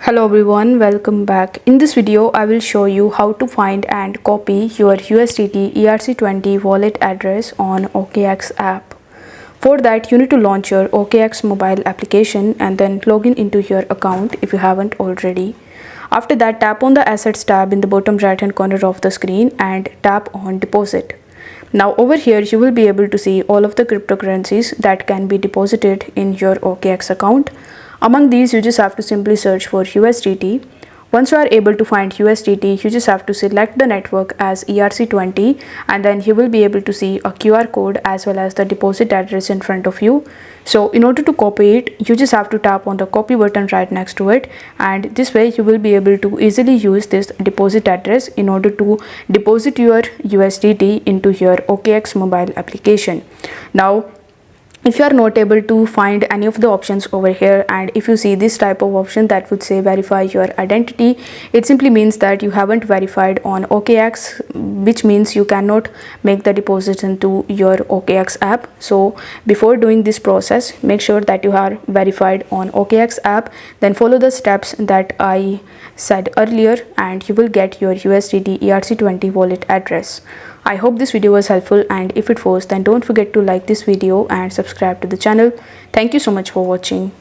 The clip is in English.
Hello everyone, welcome back. In this video, I will show you how to find and copy your USDT ERC20 wallet address on OKX app. For that, you need to launch your OKX mobile application and then log into your account if you haven't already. After that, tap on the Assets tab in the bottom right hand corner of the screen and tap on Deposit. Now over here, you will be able to see all of the cryptocurrencies that can be deposited in your OKX account. Among these, you just have to simply search for USDT. Once you are able to find USDT, you just have to select the network as ERC20 and then you will be able to see a QR code as well as the deposit address in front of you. So in order to copy it, you just have to tap on the copy button right next to it, and this way you will be able to easily use this deposit address in order to deposit your USDT into your OKX mobile application. Now, if you are not able to find any of the options over here, and if you see this type of option that would say verify your identity, it simply means that you haven't verified on OKX, which means you cannot make the deposits into your OKX app. So before doing this process, make sure that you are verified on OKX app, then follow the steps that I said earlier and you will get your USDT ERC20 wallet address. I hope this video was helpful, and if it was, then don't forget to like this video and subscribe to the channel. Thank you so much for watching.